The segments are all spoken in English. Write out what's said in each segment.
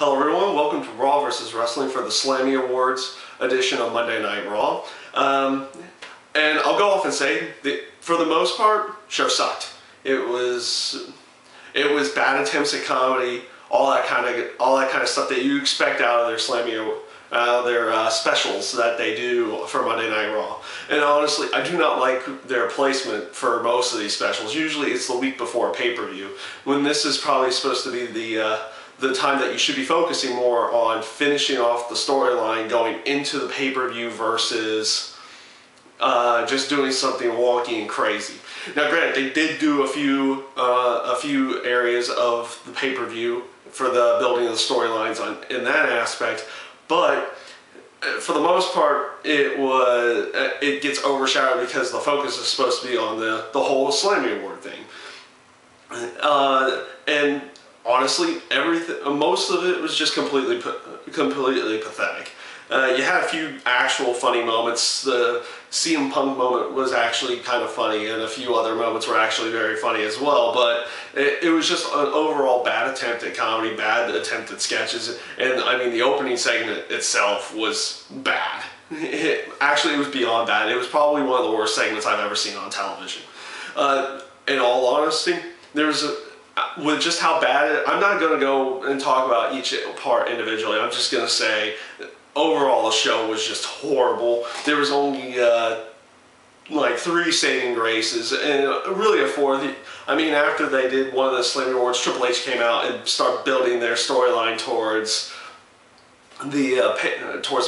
Hello everyone, welcome to Raw vs. Wrestling for the Slammy Awards edition of Monday Night Raw. And I'll go off and say, for the most part, show sucked. It was bad attempts at comedy, all that kind of stuff that you expect out of their specials that they do for Monday Night Raw. And honestly, I do not like their placement for most of these specials. Usually it's the week before a pay-per-view, when this is probably supposed to be the time that you should be focusing more on finishing off the storyline going into the pay-per-view versus just doing something wonky and crazy. Now granted, they did do a few areas of the pay-per-view for the building of the storylines in that aspect, but for the most part it gets overshadowed because the focus is supposed to be on the whole Slammy Award thing. And honestly, most of it was just completely pathetic. You had a few actual funny moments. The CM Punk moment was actually kind of funny, and a few other moments were actually very funny as well, but it was just an overall bad attempt at comedy, bad attempt at sketches, and I mean the opening segment itself was bad. Actually, it was beyond bad. It was probably one of the worst segments I've ever seen on television. In all honesty, with just how bad I'm not going to go and talk about each part individually. I'm just going to say, overall, the show was just horrible. There was only like 3 saving graces, and really a 4th. I mean, after they did one of the Slammy Awards, Triple H came out and started building their storyline towards the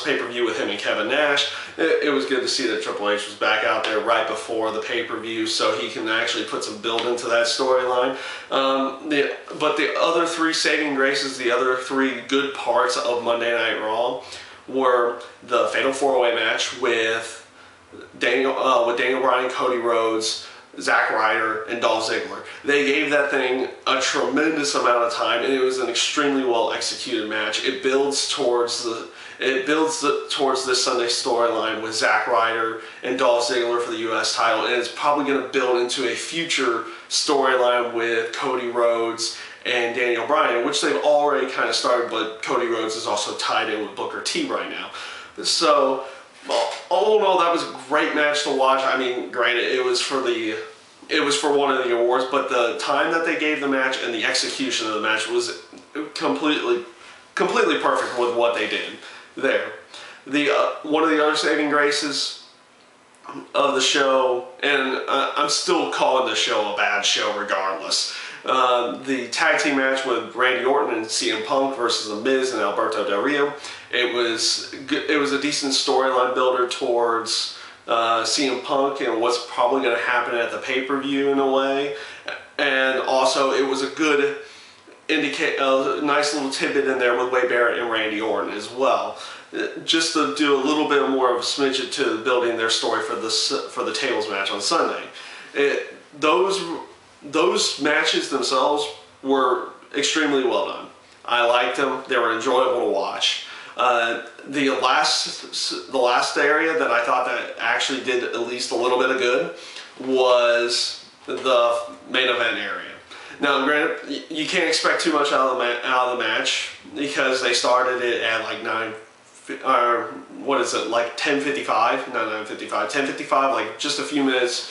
pay-per-view with him and Kevin Nash. It was good to see that Triple H was back out there right before the pay-per-view, so he can actually put some build into that storyline. But the other 3 saving graces, the other 3 good parts of Monday Night Raw, were the Fatal 4-Way match with Daniel Bryan, Cody Rhodes, Zack Ryder, and Dolph Ziggler. They gave that thing a tremendous amount of time, and it was an extremely well executed match. It builds towards this Sunday storyline with Zack Ryder and Dolph Ziggler for the U.S. title, and it's probably going to build into a future storyline with Cody Rhodes and Daniel Bryan, which they've already kind of started, but Cody Rhodes is also tied in with Booker T right now. So, all in all, that was a great match to watch. I mean, granted, it was for one of the awards, but the time that they gave the match and the execution of the match was completely perfect with what they did there. One of the other saving graces of the show, and I'm still calling the show a bad show regardless. The tag team match with Randy Orton and CM Punk versus The Miz and Alberto Del Rio. It was a decent storyline builder towards CM Punk and what's probably going to happen at the pay-per-view in a way. And also, it was a good nice little tidbit in there with Wade Barrett and Randy Orton as well. Just to do a little bit more of a smidget to building their story for the tables match on Sunday. Those matches themselves were extremely well done. I liked them. They were enjoyable to watch. The last area that I thought that actually did at least a little bit of good was the main event area. Now, granted, you can't expect too much out of the match because they started it at like 10:55, not 9:55, 10:55, like just a few minutes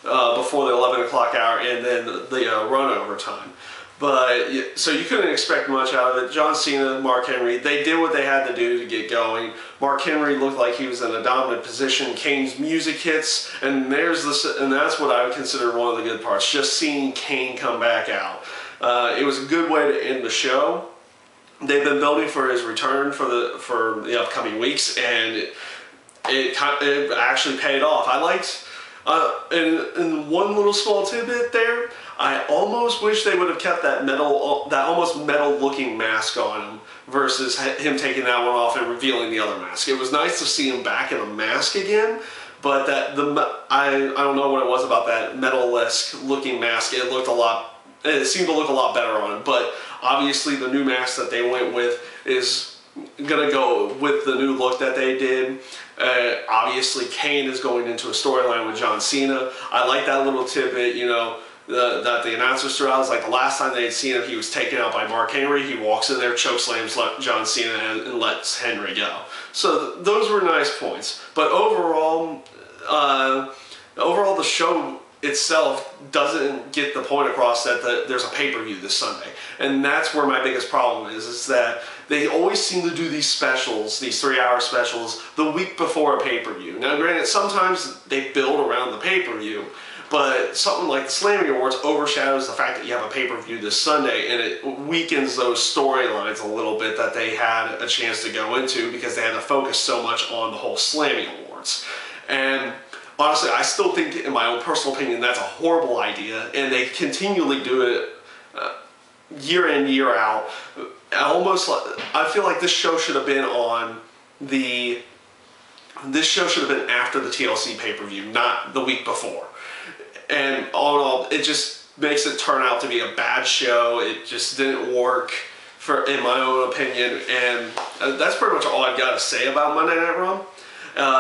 before the 11 o'clock hour, and then the run overtime. But so you couldn't expect much out of it. John Cena, Mark Henry, they did what they had to do to get going. Mark Henry looked like he was in a dominant position. Kane's music hits, and that's what I would consider one of the good parts. Just seeing Kane come back out. It was a good way to end the show. They've been building for his return for the upcoming weeks, and it actually paid off. I liked. And one little small tidbit there, I almost wish they would have kept that almost metal-looking mask on him versus him taking that one off and revealing the other mask. It was nice to see him back in a mask again, but I don't know what it was about that metal-esque looking mask. It seemed to look a lot better on him, but obviously the new mask that they went with is gonna go with the new look that they did. Obviously, Kane is going into a storyline with John Cena. I like that little tidbit, you know. that the announcers threw out. Is like the last time they had seen him, he was taken out by Mark Henry. He walks in there, chokeslams John Cena, and lets Henry go. So those were nice points. But overall, the show itself doesn't get the point across that there's a pay-per-view this Sunday. And that's where my biggest problem is that they always seem to do these specials, these 3-hour specials, the week before a pay-per-view. Now granted, sometimes they build around the pay-per-view, but something like the Slammy Awards overshadows the fact that you have a pay-per-view this Sunday, and it weakens those storylines a little bit that they had a chance to go into because they had to focus so much on the whole Slammy Awards. And honestly, I still think, in my own personal opinion, that's a horrible idea, and they continually do it year in, year out. I feel like this show should have been after the TLC pay-per-view, not the week before. And all in all, it just makes it turn out to be a bad show. It just didn't work, in my own opinion, and that's pretty much all I've got to say about Monday Night Raw.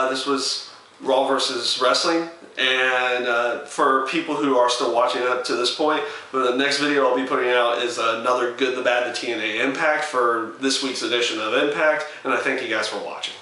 This was Raw versus Wrestling, and for people who are still watching up to this point, the next video I'll be putting out is another Good, the Bad, the TNA Impact for this week's edition of Impact, and I thank you guys for watching.